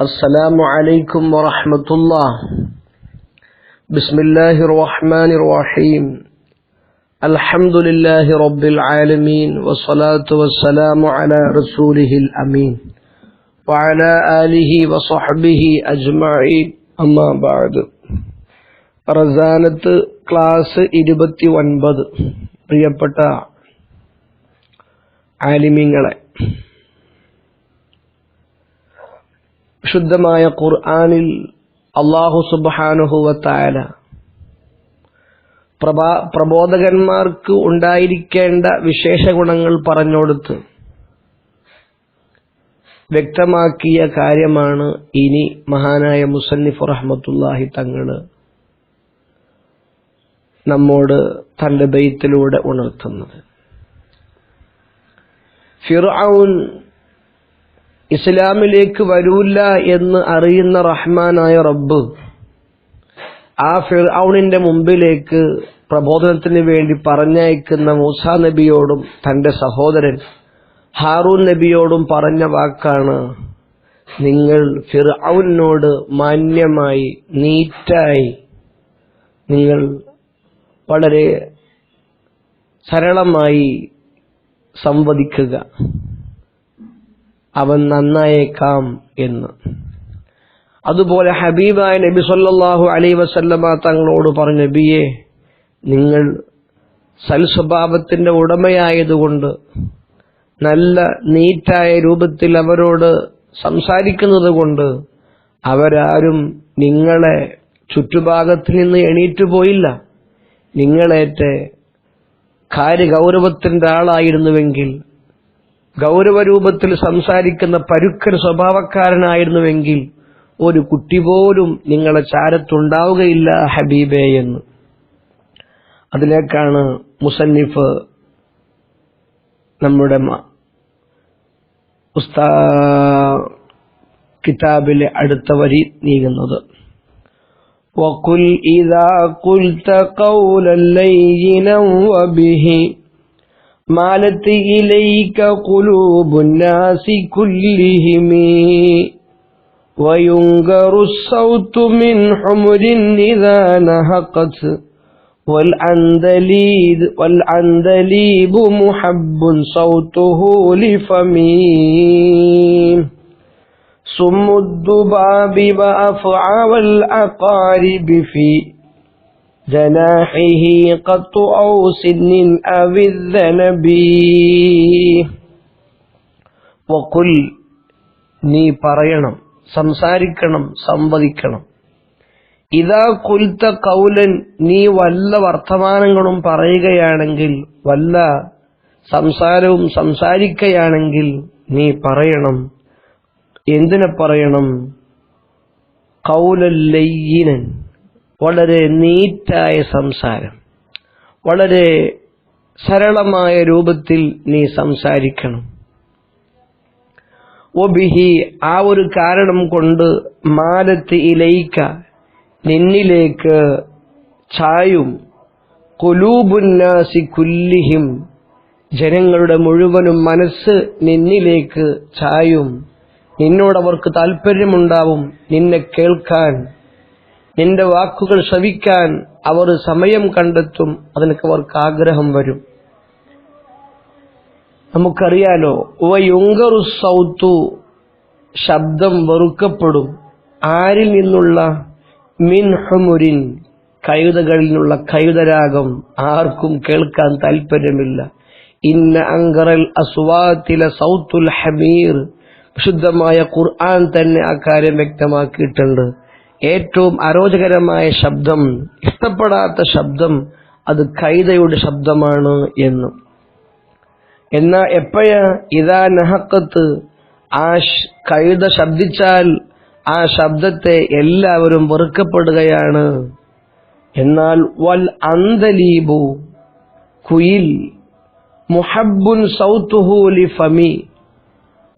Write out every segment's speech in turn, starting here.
السلام عليكم ورحمة الله. بسم الله الرحمن الرحيم. الحمد لله رب العالمين والصلاة والسلام على رسوله الأمين وعلى آله وصحبه أجمعين. أما بعد. റസാനത്ത് class 29. പ്രിയപ്പെട്ട ആലിമീങ്ങളെ, ശുദ്ധമായ ഖുർആനിൽ അല്ലാഹു സുബ്ഹാനഹു വ തആല പ്രബോധകന്മാർക്ക് ഉണ്ടായിരിക്കേണ്ട വിശേഷ ഗുണങ്ങൾ പറഞ്ഞുകൊടുത്ത് വ്യക്തമാക്കിയ കാര്യമാണ് ഇനി മഹാനായ മുസന്നിഫ് റഹ്മത്തുള്ളാഹി തങ്ങൾ നമ്മോട് തന്റെ ബൈത്തിലൂടെ ഉണർത്തുന്നത്. ഫിർഔൻ ഇസ്ലാമിലേക്ക് വരൂല്ല എന്ന് അറിയുന്ന റഹ്മാനായ റബ്ബ് ആ ഫിർഔനിന്റെ മുമ്പിലേക്ക് പ്രബോധനത്തിന് വേണ്ടി പറഞ്ഞയക്കുന്ന മൂസാ നബിയോടും തന്റെ സഹോദരൻ ഹാറൂൻ നബിയോടും പറഞ്ഞ വാക്കാണ്: നിങ്ങൾ ഫിർഔനോട് മാന്യമായി, നീറ്റായി, നിങ്ങൾ വളരെ സരളമായി സംവദിക്കുക, അവൻ നന്നായേക്കാം എന്ന്. അതുപോലെ ഹബീബായ നബി സല്ലല്ലാഹു അലൈഹി വസല്ലമ തങ്ങളോട് പറഞ്ഞു: നബിയെ, നിങ്ങൾ സൽസ്വഭാവത്തിന്റെ ഉടമയായതുകൊണ്ട് നല്ല നീറ്റായ രൂപത്തിൽ അവരോട് സംസാരിക്കുന്നത് കൊണ്ട് അവരാരും നിങ്ങളെ ചുറ്റുഭാഗത്ത് നിന്ന് എണീറ്റു പോയില്ല. നിങ്ങളേറ്റ് കാര്യഗൗരവത്തിന്റെ ആളായിരുന്നുവെങ്കിൽ, ഗൗരവരൂപത്തിൽ സംസാരിക്കുന്ന പരുക്കൻ സ്വഭാവക്കാരനായിരുന്നുവെങ്കിൽ ഒരു കുട്ടി പോലും നിങ്ങളെ ചാരത്തുണ്ടാവുകയില്ല ഹബീബേ എന്ന്. അതിലേക്കാണ് മുസന്നിഫ് നമ്മുടെ കിതാബിലെ അടുത്ത വരി നീങ്ങുന്നത്. وَقُلْ إِذَا قُلْتَ قَوْلًا لَيِّنًا وَبِهِ مَالَتْ إِلَيْكَ قُلُوبُ النَّاسِ كُلِّهِمْ وَيُنْكَرُ الصَّوْتُ مِنْ حُمْرٍ إِذَا نَهَقَتْ وَالْعَنْدَلِيبُ مُحَبٌّ صَوْتُهُ لِفَمِهِ صُمُّ الذُّبَابِ وَأَفْعَى وَالْعَقَارِبِ فِي جناحه قط أو سن أو الذنب. وقل, നീ പറയണം, സംസാരിക്കണം, സംവദിക്കണം. ഇദാ ഖുൽത ഖൗലൻ, നീ വല്ല വർത്തമാനങ്ങളും പറയുകയാണെങ്കിൽ, വല്ല സംസാരവും സംസാരിക്കുകയാണെങ്കിൽ നീ പറയണം. എന്തിനെ പറയണം? ഖൗലൻ ലയ്യിനൻ, വളരെ നീറ്റായ സംസാരം, വളരെ സരളമായ രൂപത്തിൽ നീ സംസാരിക്കണം. വബിഹി, ആ ഒരു കാരണം കൊണ്ട്, മാലത്ത് ഇലൈക, നിന്നിലേക്ക് ചായും, ഖുലൂബുന്നാസി കുല്ലിഹിം, ജനങ്ങളുടെ മുഴുവനും മനസ്സ് നിന്നിലേക്ക് ചായും. നിന്നോടവർക്ക് താല്പര്യമുണ്ടാവും, നിന്നെ കേൾക്കാൻ, നിന്റെ വാക്കുകൾ ശ്രവിക്കാൻ അവർ സമയം കണ്ടെത്തും, അതിനൊക്കെ അവർക്ക് ആഗ്രഹം വരും. നമുക്കറിയാലോ, വയുങ്കറു സൗത്തു, ശബ്ദം വെറുക്കപ്പെടും. ആരിൽ നിന്നുള്ള? മിൻ ഹുമുരിൻ, കഴുതകളിൽ നിന്നുള്ള കഴുതരാഗം ആർക്കും കേൾക്കാൻ താല്പര്യമില്ല. ഇന്ന അങ്കറൽ അസ്വാതില സൗത്തുൽ ഹമീർ, വിശുദ്ധമായ ഖുർആൻ തന്നെ അക്കാര്യം വ്യക്തമാക്കിയിട്ടുണ്ട്. ഏറ്റവും അരോചകരമായ ശബ്ദം, ഇഷ്ടപ്പെടാത്ത ശബ്ദം, അത് കൈതയുടെ ശബ്ദമാണ് എന്ന്. എന്നാ എപ്പോഴാ? ഇദാ നഹഖത്ത്, ആ കൈത ശബ്ദിച്ചാൽ ആ ശബ്ദത്തെ എല്ലാവരും വെറുക്കപ്പെടുകയാണ്. എന്നാൽ വൽ അന്തലീബു, കുയിൽ, മുഹബ്ബുൻ സൗതുഹു ലിഫമി,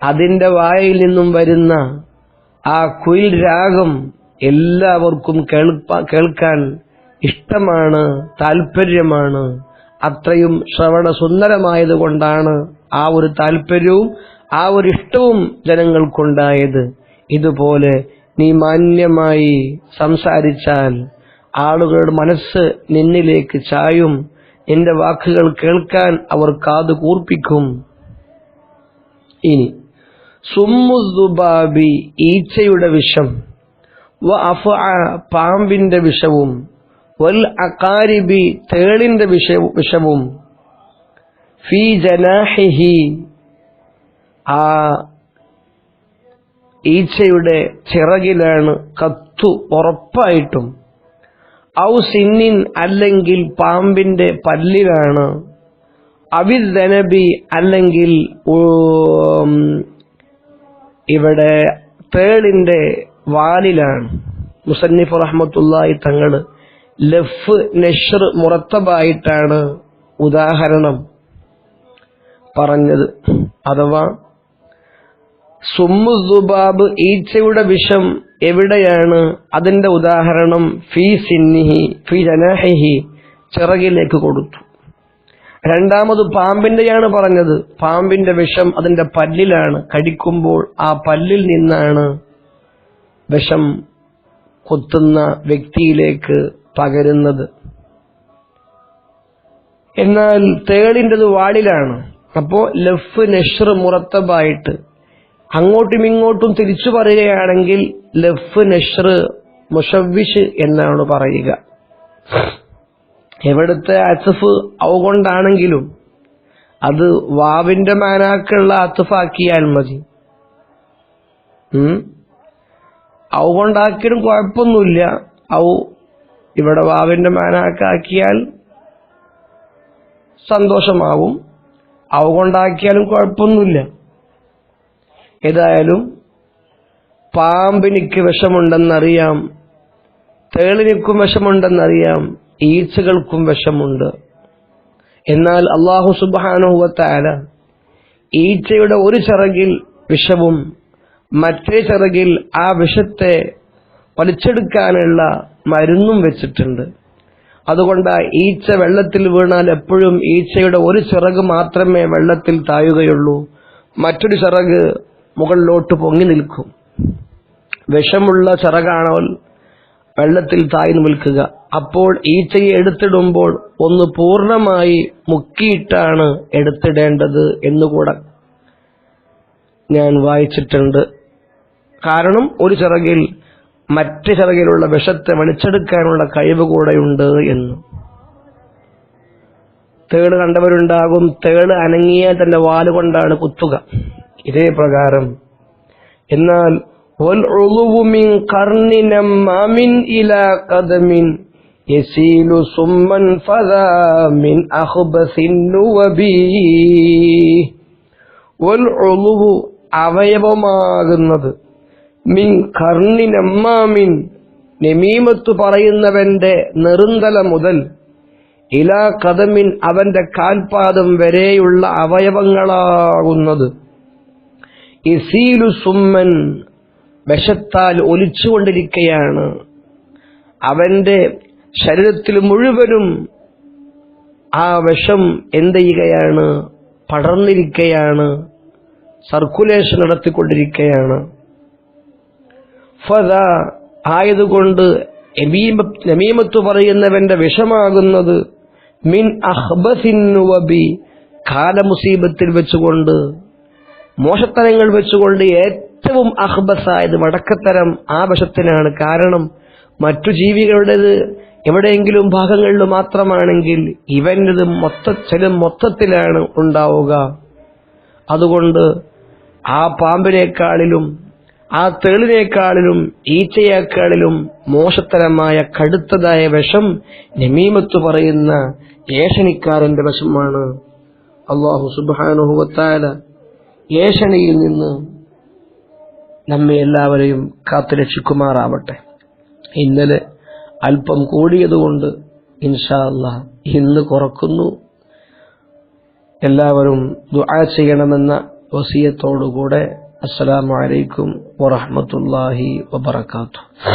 അതിന്റെ വായിൽ നിന്നും വരുന്ന ആ കുയിൽ രാഗം എല്ലാവർക്കും കേൾക്കാൻ ഇഷ്ടമാണ്, താല്പര്യമാണ്. അത്രയും ശ്രവണ സുന്ദരമായതുകൊണ്ടാണ് ആ ഒരു താല്പര്യവും ആ ഒരു ഇഷ്ടവും ജനങ്ങൾക്കുണ്ടായത്. ഇതുപോലെ നീ മാന്യമായി സംസാരിച്ചാൽ ആളുകളുടെ മനസ്സ് നിന്നിലേക്ക് ചായും, നിന്റെ വാക്കുകൾ കേൾക്കാൻ അവർ കാതു കൂർപ്പിക്കും. ഇനി സുമ്മുദ്ദുബാബി ഈച്ചയുടെ വിഷം, വ അഫ്അ പാമ്പിന്റെ വിഷവും, വൽ അഖാരിബി തേളിന്റെ വിഷവും, ഫീ ജനാഹിഹി ആ ഈച്ചയുടെ ചിറകിലാണ്, കത്തു ഉറപ്പായിട്ടും, ഔ സിന്നിൻ അല്ലെങ്കിൽ പാമ്പിന്റെ പല്ലിലാണ്, അവിദ്ദനബി അല്ലെങ്കിൽ ഇവിടെ തേളിന്റെ വാലിലാണ്. മുസന്നിഫ് റഹ്മത്തുള്ളാഹി തങ്ങൾ ലഫ് നഷ്ർ മുറത്തബായിട്ടാണ് ഉദാഹരണം പറഞ്ഞത്. അഥവാ സുമ്മുദ്ദുബാബ് ഈച്ചയുടെ വിഷം എവിടെയാണ്, അതിന്റെ ഉദാഹരണം ഫീ സിന്നിഹി ഫീ ജനാഹിഹി ചിറകിലേക്ക് കൊടുത്തു. രണ്ടാമത് പാമ്പിന്റെയാണ് പറഞ്ഞത്. പാമ്പിന്റെ വിഷം അതിന്റെ പല്ലിലാണ്, കടിക്കുമ്പോൾ ആ പല്ലിൽ നിന്നാണ് വിഷം കൊത്തുന്ന വ്യക്തിയിലേക്ക് പകരുന്നത്. എന്നാൽ തേളിൻ്റെത് വാളിലാണ്. അപ്പോ ലഫ് നഷ്ർ മുറത്തബായിട്ട് അങ്ങോട്ടും ഇങ്ങോട്ടും തിരിച്ചു പറയുകയാണെങ്കിൽ ലഫ് നഷ്ർ മുഷവ്വിഷ് എന്നാണ് പറയുക. എവിടുത്തെ അത്ഫ് ഔ കൊണ്ടാണെങ്കിലും അത് വാവിന്റെ മാനാക്കുള്ള അത്ഫാക്കിയാൽ മതി. ഔ കൊണ്ടാക്കിയാലും കുഴപ്പമൊന്നുമില്ല. ഔ ഇവിടെ വാവിന്റെ മാനാക്കാക്കിയാൽ സന്തോഷമാവും, ഔ കൊണ്ടാക്കിയാലും കുഴപ്പമൊന്നുമില്ല. ഏതായാലും പാമ്പിനിക്ക് വിഷമുണ്ടെന്നറിയാം, തേളിനിക്കും വിഷമുണ്ടെന്നറിയാം, ഈച്ചകൾക്കും വിഷമുണ്ട്. എന്നാൽ അല്ലാഹു സുബ്ഹാനഹു വ തആല ഈച്ചയുടെ ഒരു ചിറകിൽ വിഷവും മറ്റേ ചിറകിൽ ആ വിഷത്തെ വലിച്ചെടുക്കാനുള്ള മരുന്നും വെച്ചിട്ടുണ്ട്. അതുകൊണ്ട് ഈച്ച വെള്ളത്തിൽ വീണാൽ എപ്പോഴും ഈച്ചയുടെ ഒരു ചിറക് മാത്രമേ വെള്ളത്തിൽ താഴുകയുള്ളൂ, മറ്റൊരു ചിറക് മുകളിലോട്ട് പൊങ്ങി നിൽക്കും. വിഷമുള്ള ചിറകാണോ വെള്ളത്തിൽ താഴ്ന്നു നിൽക്കുക. അപ്പോൾ ഈച്ചയെ എടുത്തിടുമ്പോൾ ഒന്ന് പൂർണ്ണമായി മുക്കിയിട്ടാണ് എടുത്തിടേണ്ടത് എന്നുകൂടെ ഞാൻ വായിച്ചിട്ടുണ്ട്. കാരണം ഒരു ചിറകിൽ മറ്റു ചിറകിലുള്ള വിഷത്തെ വലിച്ചെടുക്കാനുള്ള കഴിവ് കൂടെയുണ്ട് എന്ന്. തേള് കണ്ടവരുണ്ടാകും, തേള് അനങ്ങിയാൽ തന്റെ വാലുകൊണ്ടാണ് കുത്തുക, ഇതേ പ്രകാരം. എന്നാൽ والعضو من قرن نمام إلى قدم يسيل سما فذا من أخبث النوب. والعضو അവയവമാകുന്നത് മിൻ ഖർണി നമ്മാമിൻ നമീമത്ത് പറയുന്നവന്റെ നെറുന്തല മുതൽ ഇലാ ഖദമിൻ അവന്റെ കാൽപാദം വരെയുള്ള അവയവങ്ങളാകുന്നത്. യസീലു സുമ്മൻ വിഷത്താൽ ഒലിച്ചുകൊണ്ടിരിക്കുകയാണ്. അവന്റെ ശരീരത്തിൽ മുഴുവനും ആ വിഷം എന്ത് ചെയ്യുകയാണ്, പടർന്നിരിക്കുകയാണ്, സർക്കുലേഷൻ നടത്തിക്കൊണ്ടിരിക്കുകയാണ്. ഫദ ആയതുകൊണ്ട് നമീമത്ത് പറയുന്നവന്റെ വിഷമാകുന്നത് മിൻ അഖ്ബസിൻ നുവബി കാലമുസീബത്തിൽ വെച്ചുകൊണ്ട്, മോശത്തരങ്ങൾ വെച്ചുകൊണ്ട് ഏറ്റവും അഖ്ബസായത് വടക്കത്തരം ആ വിഷത്തിനാണ്. കാരണം മറ്റു ജീവികളുടേത് എവിടെയെങ്കിലും ഭാഗങ്ങളിൽ മാത്രമാണെങ്കിൽ ഇവൻ്റെത് മൊത്തത്തിലാണ് ഉണ്ടാവുക. അതുകൊണ്ട് ആ പാമ്പിനേക്കാളിലും ആ തേളിനേക്കാളിലും ഈച്ചയേക്കാളിലും മോശത്തരമായ കടുത്തതായ വിഷം നമീമത്ത് പറയുന്ന ഏഷണിക്കാരന്റെ വിഷമാണ്. അല്ലാഹു സുബ്ഹാനഹു വ തആല ഏഷണിയിൽ നിന്ന് നമ്മെ എല്ലാവരെയും കാത്തുരക്ഷിക്കുമാറാവട്ടെ. ഇന്നലെ അല്പം കൂടിയതുകൊണ്ട് ഇൻഷാ അല്ലാഹ് ഇന്ന് കുറക്കുന്നു. എല്ലാവരും ദുആ ചെയ്യണമെന്ന വസിയത്തോടുകൂടെ അസ്സലാമു അലൈക്കും വറഹ്മത്തുള്ളാഹി വബറകാതുഹു.